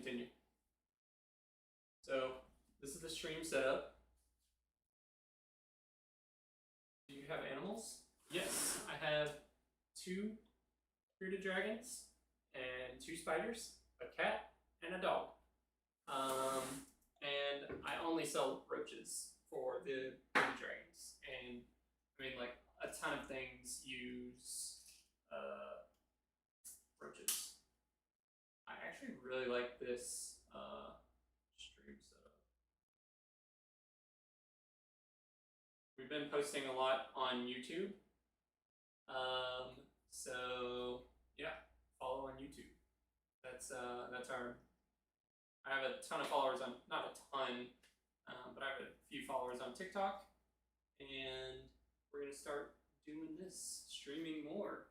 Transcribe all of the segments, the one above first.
continue. So this is the stream setup. Do you have animals? Yes, I have 2 bearded dragons and 2 spiders, a cat, and a dog. And I only sell roaches for the bearded dragons. And I mean, like, a ton of things use roaches. I actually really like this stream setup. We've been posting a lot on YouTube. So yeah, follow on YouTube. That's our. I have a ton of followers on, not a ton, but I have a few followers on TikTok, and we're gonna start doing this, streaming more.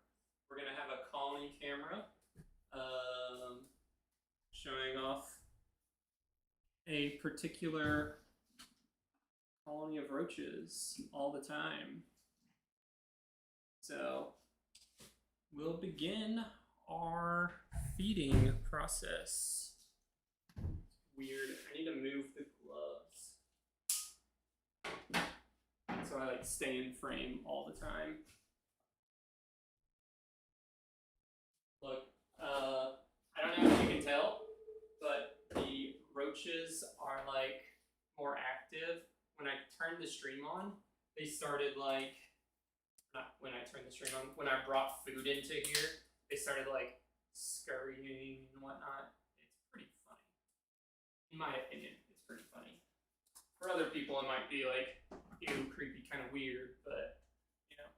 We're gonna have a colony camera, showing off a particular colony of roaches all the time. So we'll begin our feeding process. Weird, I need to move the gloves. So I like stay in frame all the time. Look, I don't know if you can tell, but the roaches are like more active. When I turned the stream on, they started like, not when I turned the stream on, when I brought food into here, they started like scurrying and whatnot. It's pretty funny. In my opinion, it's pretty funny. For other people, it might be like, ew, creepy, kind of weird, but you know,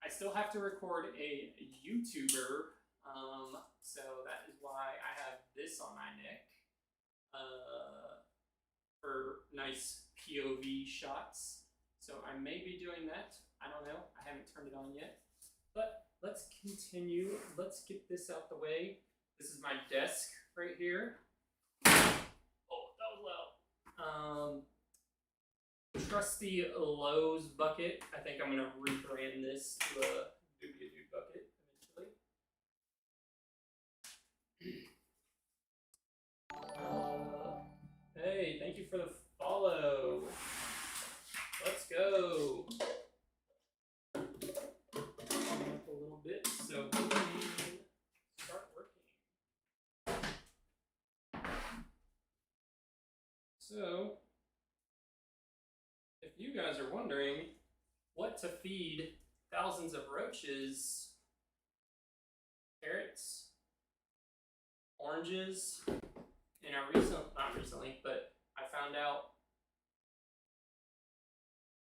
I still have to record a YouTuber, so that is why I have this on my neck for nice POV shots. So I may be doing that. I don't know. I haven't turned it on yet. But let's continue. Let's get this out the way. This is my desk right here. Oh, that was loud. Trusty Lowe's bucket. I think I'm gonna rebrand this to a Dubia bucket eventually. Hey, thank you for the follow. Let's go. Up a little bit so we can start working. So, if you guys are wondering what to feed thousands of roaches, carrots, oranges, and not recently, but I found out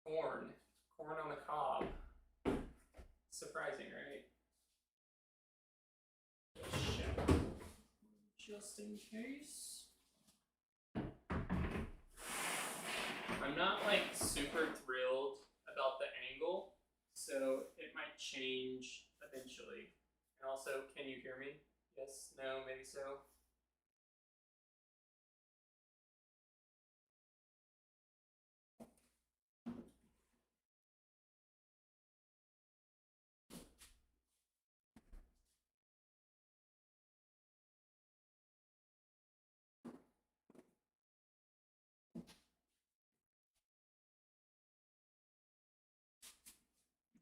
corn on the cob. Surprising, right? Just in case. I'm not like super thrilled about the angle, so it might change eventually. And also, can you hear me? Yes, no, maybe so.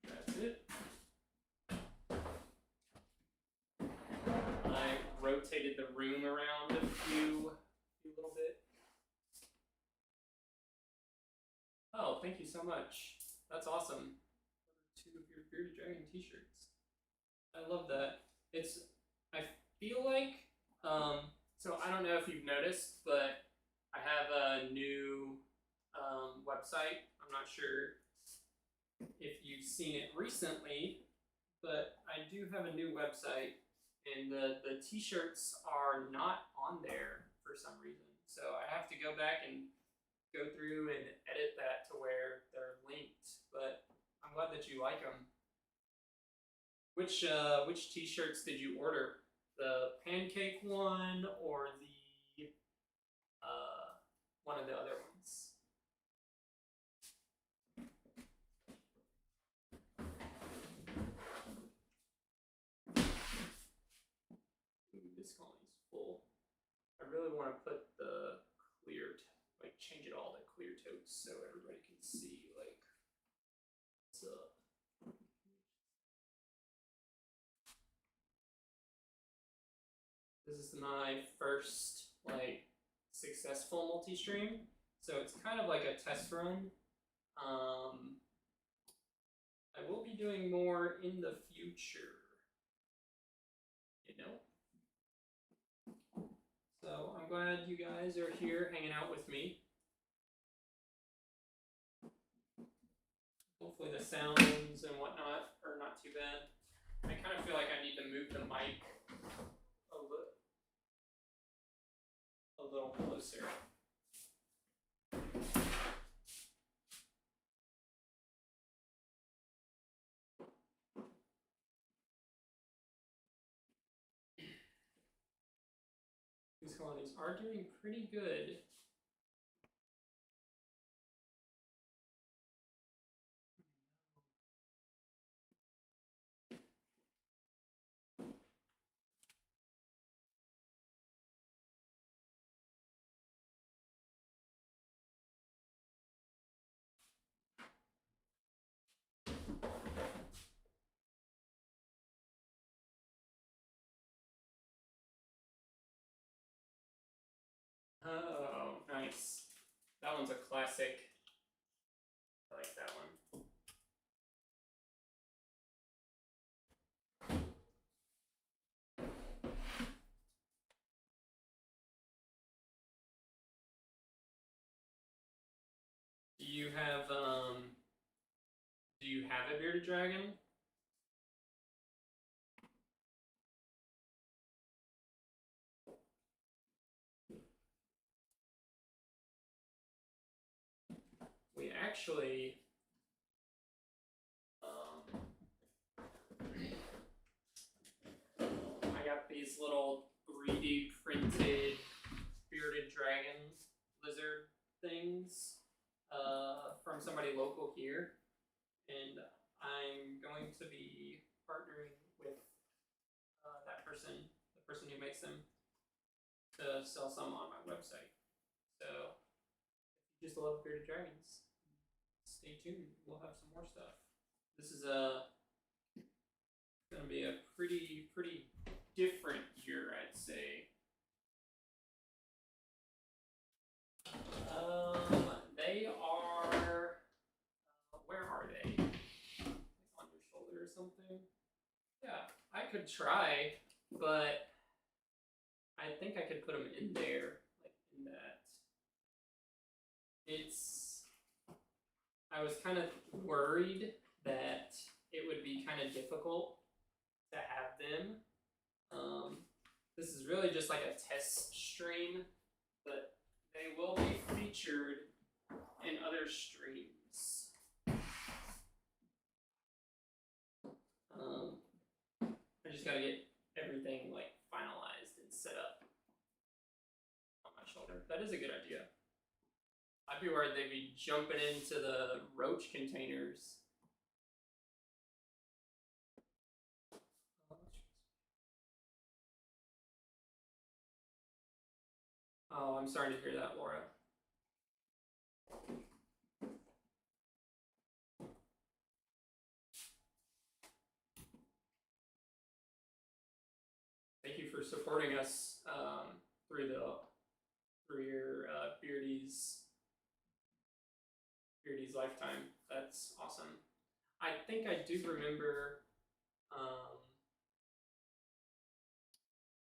That's it. I rotated the room around a few little bit. Oh, thank you so much. That's awesome. 2 of your Bearded Dragon t-shirts. I love that. I feel like, so I don't know if you've noticed, but I have a new website. I'm not sure if you've seen it recently, but I do have a new website, and the t-shirts are not on there for some reason. So I have to go back and go through and edit that to where they're linked, but I'm glad that you like them. Which t-shirts did you order? The pancake one or the one of the other ones? Ooh, this colony's full. I really want want to put the clear, like change it all to clear totes so everybody can see like what's up. This is my first like successful multi-stream, so it's kind of like a test run. I will be doing more in the future, you know. So I'm glad you guys are here hanging out with me. Hopefully the sounds and whatnot are not too bad. I kind of feel like I need to move the mic a little closer. These colonies are doing pretty good. Oh, nice. That one's a classic. I like that one. Do you have a bearded dragon? We actually I got these little 3D printed bearded dragon lizard things from somebody local here, and I'm going to be partnering with that person, the person who makes them, to sell some on my website. So if you just love bearded dragons, stay tuned. We'll have some more stuff. This is gonna be a pretty different year, I'd say. They are. Where are they? On your shoulder or something? Yeah, I could try, but I think I could put them in there, like in that. I was kind of worried that it would be kind of difficult to have them. This is really just like a test stream, but they will be featured in other streams. I just gotta get everything like finalized and set up on my shoulder. That is a good idea. I'd be worried they'd be jumping into the roach containers. Oh, I'm sorry to hear that, Laura. Thank you for supporting us through your Beardy's lifetime. That's awesome. I think I do remember. I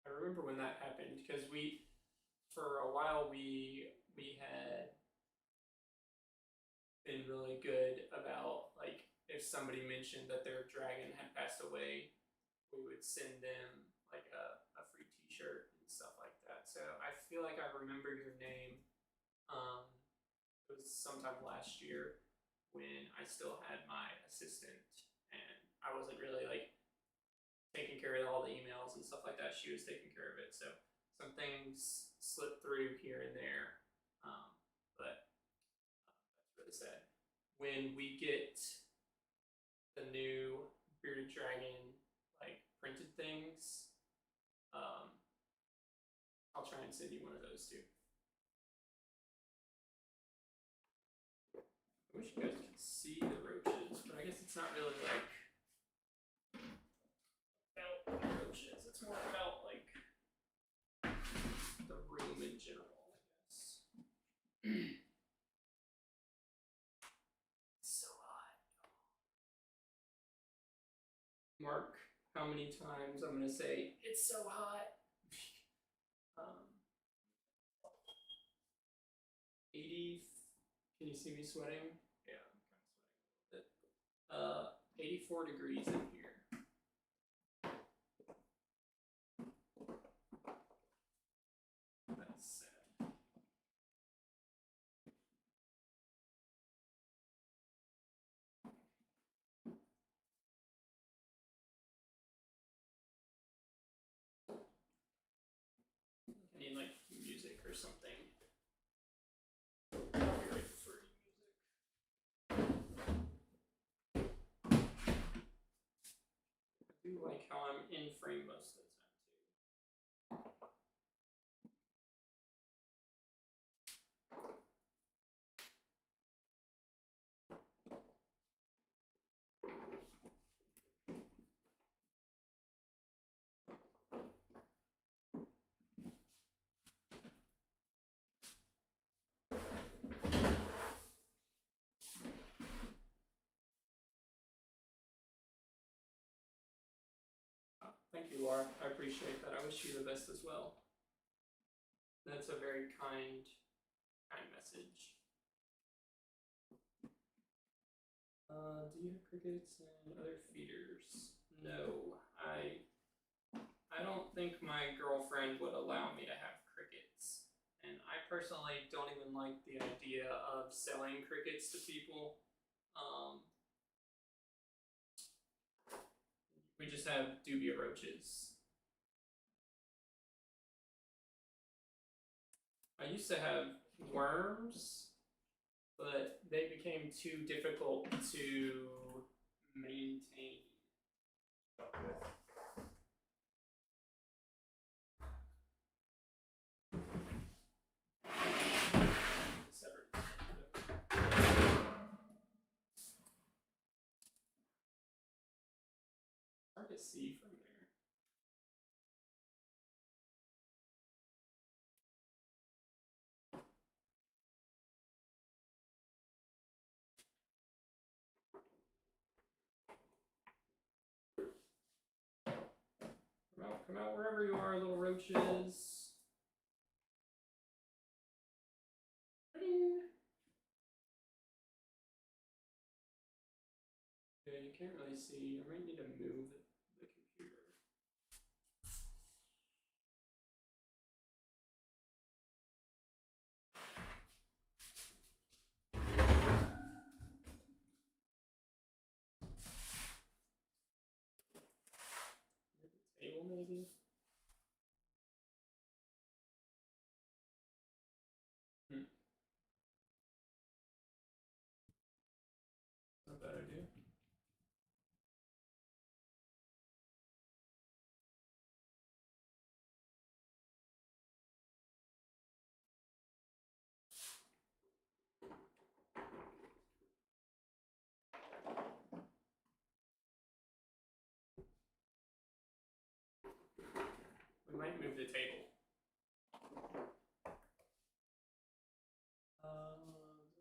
remember when that happened because for a while we had been really good about, like, if somebody mentioned that their dragon had passed away, we would send them like a free t-shirt and stuff like that. So I feel like I remember your name. It was sometime last year when I still had my assistant and I wasn't really like taking care of all the emails and stuff like that. She was taking care of it. So some things slipped through here and there, but that's really sad. When we get the new bearded dragon like printed things, I'll try mind sending you one of those too. I wish you guys could see the roaches, but I guess it's not really like about the roaches. It's more about like the room in general, I guess. It's so hot. Mark how many times I'm gonna say it's so hot. 80. Can you see me sweating? Yeah, I'm kind of sweating a little bit. 84 degrees in here. That's sad. I need like music or something. Copyright free music. I do like how I'm in frame most of the time too. Thank you, Laura. I appreciate that. I wish you the best as well. That's a very kind message. Do you have crickets and other feeders? No, I don't think my girlfriend would allow me to have crickets. And I personally don't even like the idea of selling crickets to people. We just have Dubia Roaches. I used to have worms, but they became too difficult to maintain. Hard to see from there. Come out wherever you are, little roaches. Yeah, you can't really see. I might need to move the computer. Table maybe? Not a bad idea. We might move the table.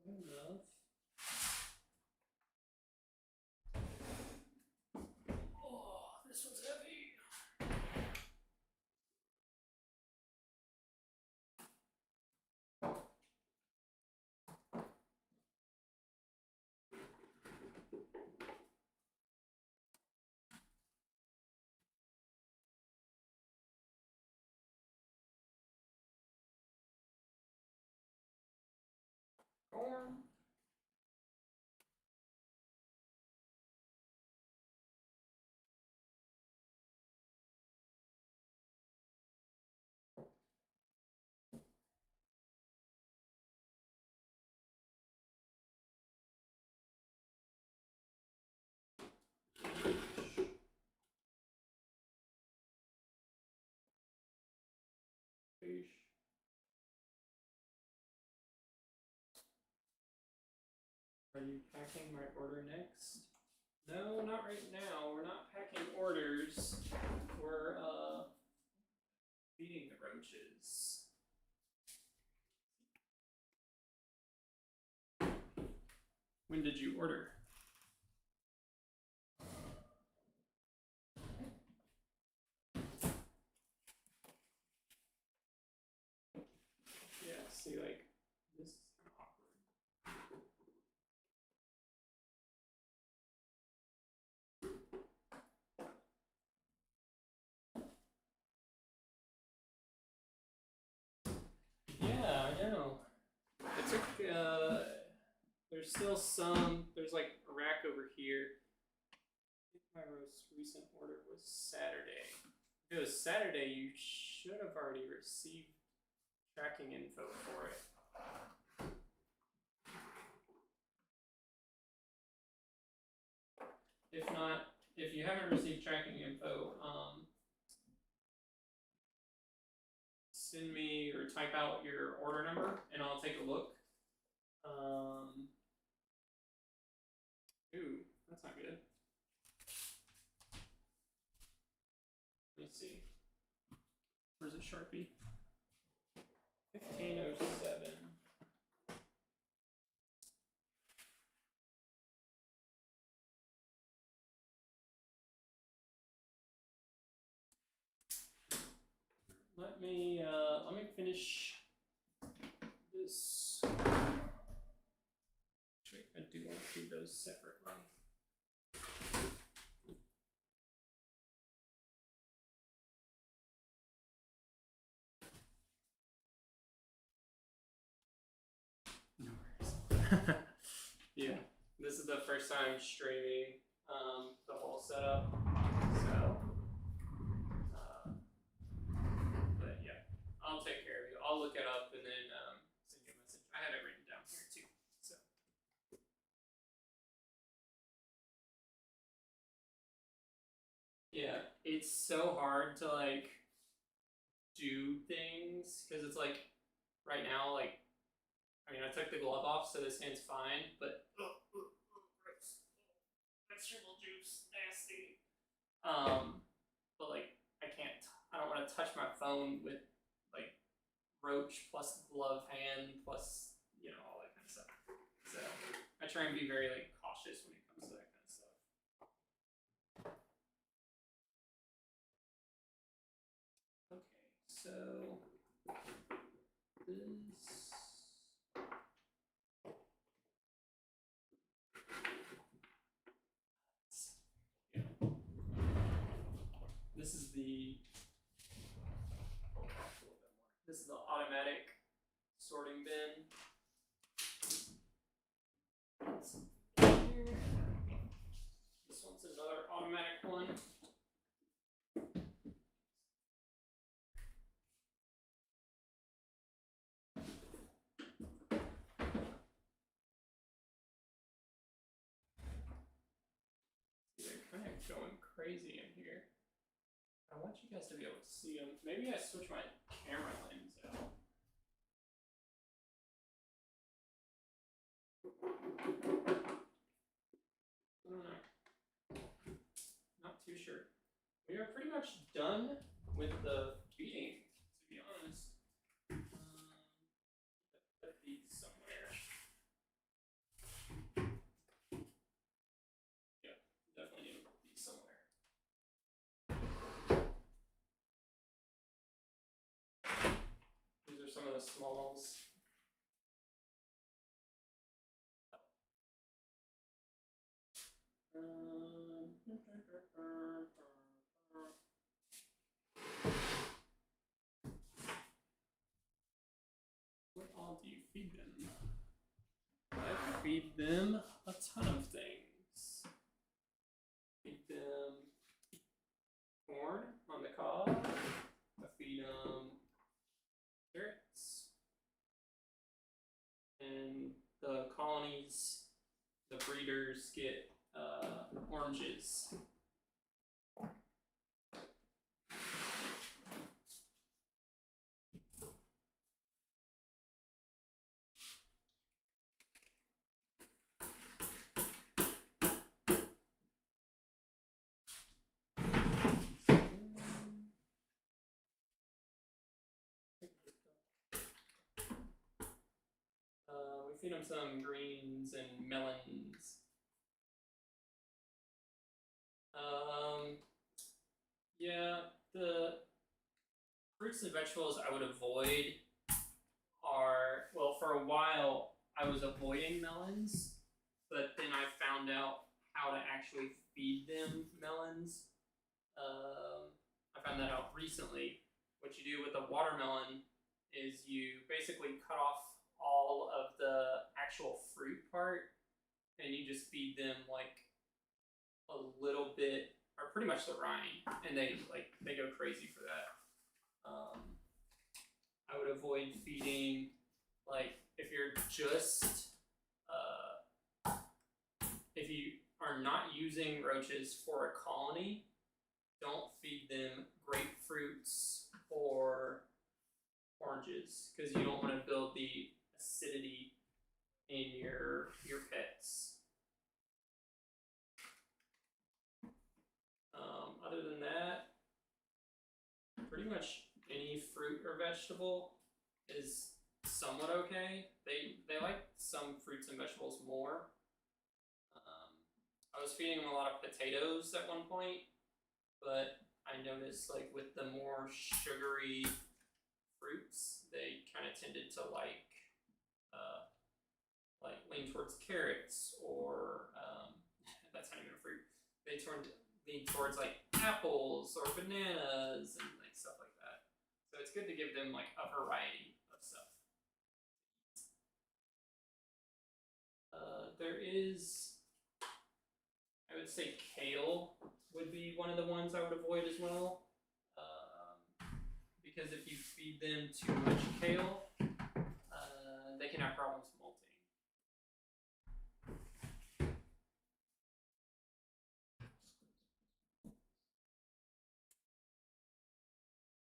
Enough. Oh, this one's heavy. Corn. Fish. you packing my order next? No, not right now. We're not packing orders. We're feeding the roaches. When did you order? Yeah, see, like, this is kind of awkward. Yeah, I know. It took, there's still some, there's like a rack over here. I think my most recent order was Saturday. If it was Saturday, you should have already received tracking info for it. If not, if you haven't received tracking info, send me or type out your order number and I'll take a look. Ooh, that's not good. Let me see. Where's the Sharpie? 1507. Let me finish this. Actually, I do want to do those separately. No worries. Yeah, this is the first time streaming the whole setup, so but yeah, I'll take care of you. I'll look it up and then send you a message. I had it written down here too, so. Yeah, it's so hard to like do things because it's like right now, like, I mean, I took the glove off, so this hand's fine, but gross. Vegetable juice, nasty. But like, I don't want to touch my phone with like Roach plus glove hand plus, you know, all that kind of stuff. So I try and be very like cautious when it comes to that kind of stuff. Okay, so this. This is the automatic sorting bin. This one's another automatic one. They're kind of going crazy in here. I want you guys to be able to see them. Maybe I switch my camera lens out. I don't know. Not too sure. We are pretty much done with the feeding, to be honest. Put these somewhere. Yeah, definitely need to put these somewhere. These are some of the smalls. What all do you feed them? I feed them a ton of things. Feed them corn on the cob. I feed them carrots. And the colonies, the breeders get oranges. feed them some greens and melons. Yeah, the fruits and vegetables I would avoid are, well, for a while I was avoiding melons, but then I found out how to actually feed them melons. I found that out recently. What you do with a watermelon is you basically cut off all of the actual fruit part and you just feed them like a little bit, or pretty much the rind, and they go crazy for that. I would avoid feeding, like, if you're just if you are not using roaches for a colony, don't feed them grapefruits or oranges because you don't want to build the acidity in your pets. Other than that, pretty much any fruit or vegetable is somewhat okay. They like some fruits and vegetables more. I was feeding them a lot of potatoes at one point, but I noticed like with the more sugary fruits, they kind of tended to like lean towards carrots, or that's not even a fruit. They lean towards like apples or bananas and like stuff like that. So it's good to give them like a variety of stuff. There is, I would say kale would be one of the ones I would avoid as well. Because if you feed them too much kale, they can have problems molting.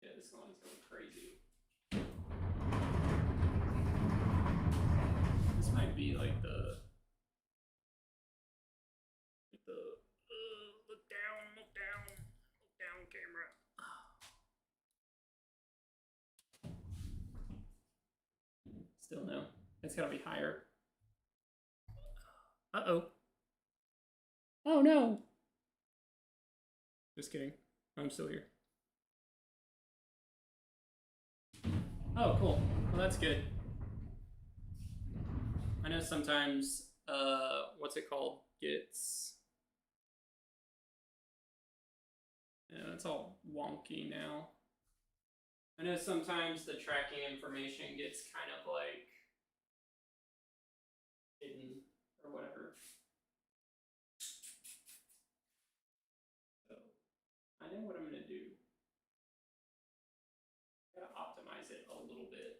Yeah, this one's going crazy. This might be like the look down camera. Still no. It's gotta be higher. Uh-oh. Oh no! Just kidding. I'm still here. Oh, cool. Well, that's good. I know sometimes, what's it called? Gets... Yeah, it's all wonky now. I know sometimes the tracking information gets kind of like hidden or whatever. So I know what I'm gonna do. Gotta optimize it a little bit.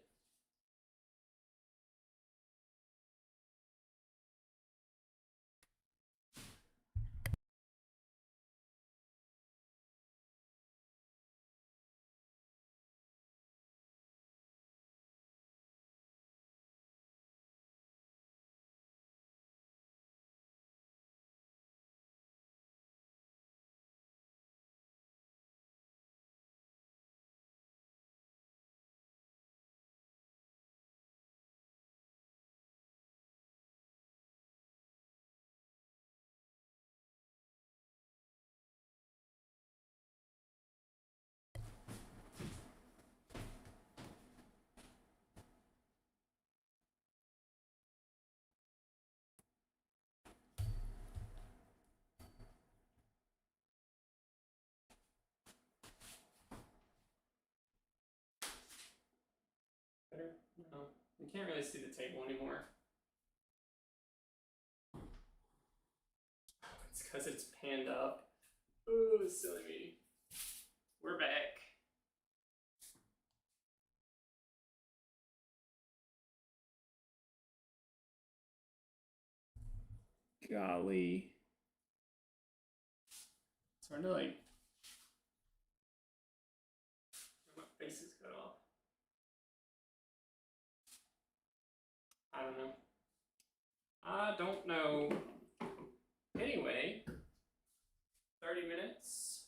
Better? No. You can't really see the table anymore. It's because it's panned up. Ooh, silly me. We're back. Golly. It's hard to like... My face is cut off. I don't know. I don't know. Anyway, 30 minutes.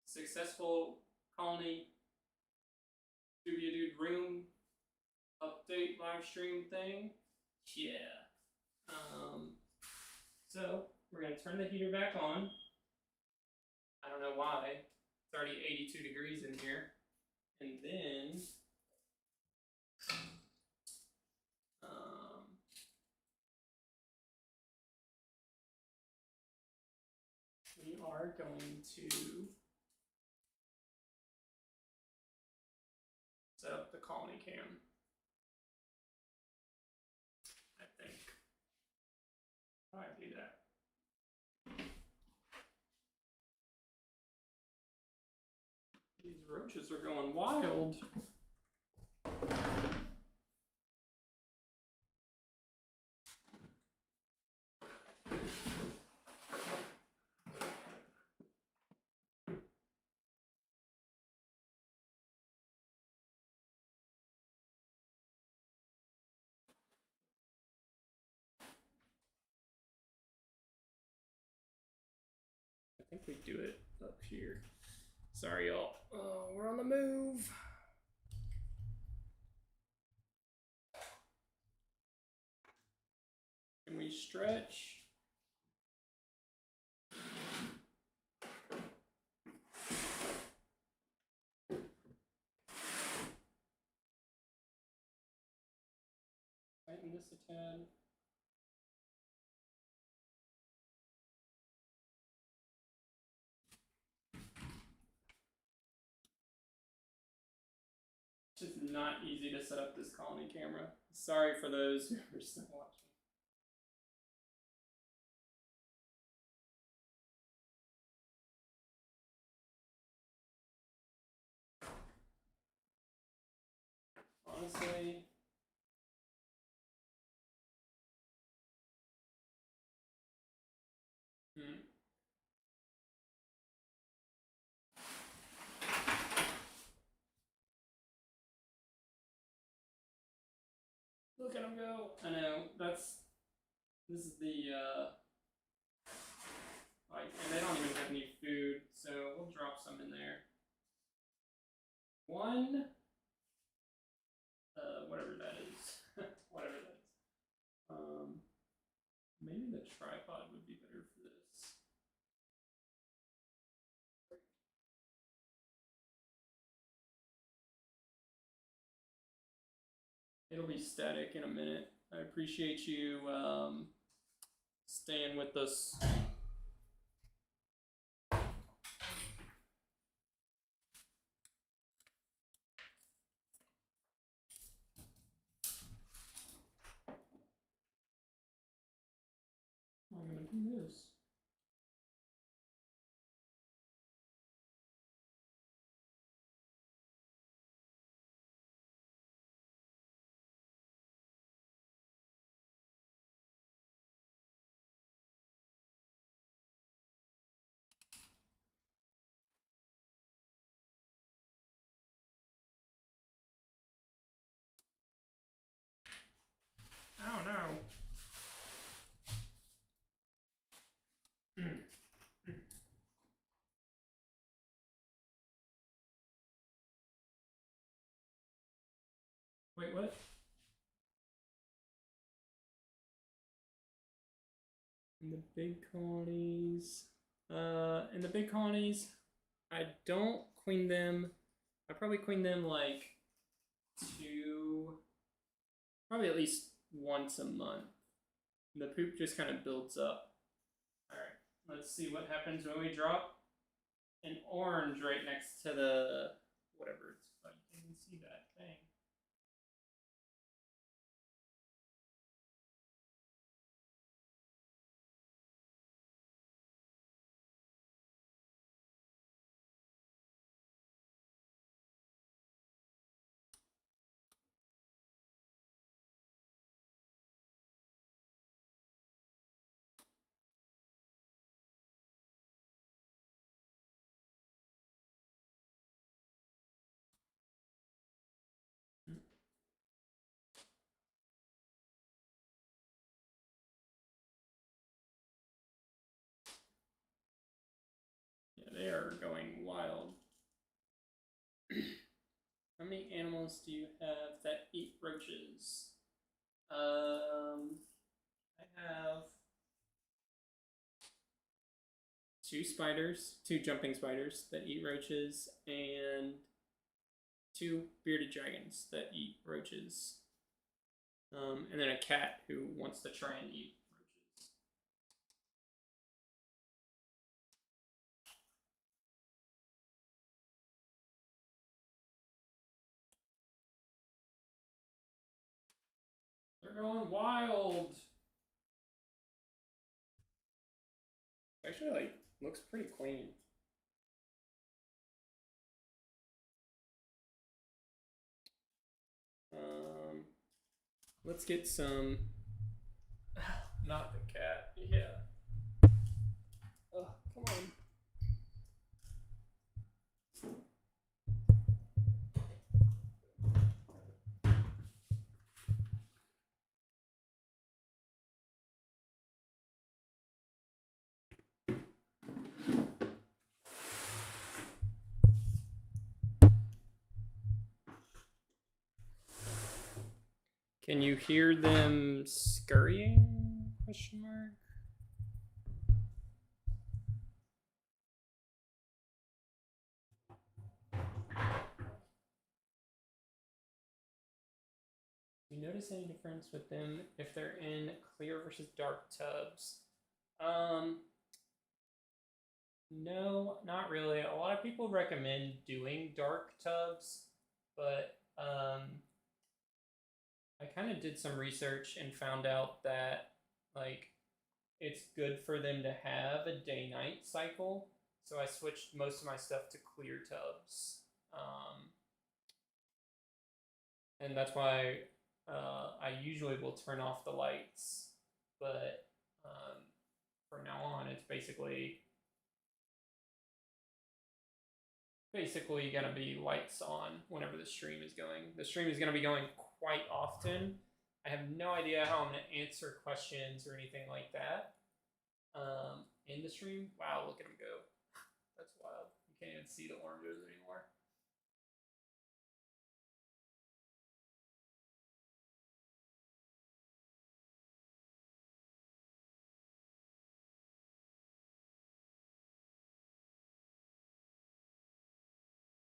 Successful colony Dubia Dude room update live stream thing. Yeah. So we're gonna turn the heater back on. I don't know why. It's already 82 degrees in here. And then we are going to set up the colony cam. I think. How do I do that? These roaches are going wild. I think we do it up here. Sorry, y'all. We're on the move. Can we stretch? Tighten this a tad. It's just not easy to set up this colony camera. Sorry for those who are still watching. Honestly, Look at him go. I know, this is the, like, and they don't even have any food, so we'll drop some in there. One, whatever that is, whatever that is. Maybe the tripod would be better for this. It'll be static in a minute. I appreciate you staying with us. I'm gonna do this. I don't know. Wait, what? In the big colonies. In the big colonies, I don't queen them. I probably queen them like probably at least once a month. The poop just kind of builds up. Alright, let's see what happens when we drop an orange right next to the whatever it's called. You can't even see that thing. Yeah, they are going wild. How many animals do you have that eat roaches? I have two jumping spiders that eat roaches, and two bearded dragons that eat roaches. And then a cat who wants to try and eat roaches. They're going wild. Actually, like, looks pretty clean. Let's get some. Not the cat. Yeah. Oh, come on. Can you hear them scurrying? Question mark. Do you notice any difference with them if they're in clear versus dark tubs? No, not really. A lot of people recommend doing dark tubs, but I kind of did some research and found out that like it's good for them to have a day-night cycle. So I switched most of my stuff to clear tubs, and that's why I usually will turn off the lights. But from now on, it's basically going to be lights on whenever the stream is going. The stream is going to be going quite often. I have no idea how I'm going to answer questions or anything like that in the stream. Wow, look at him go. That's wild. You can't even see the oranges anymore.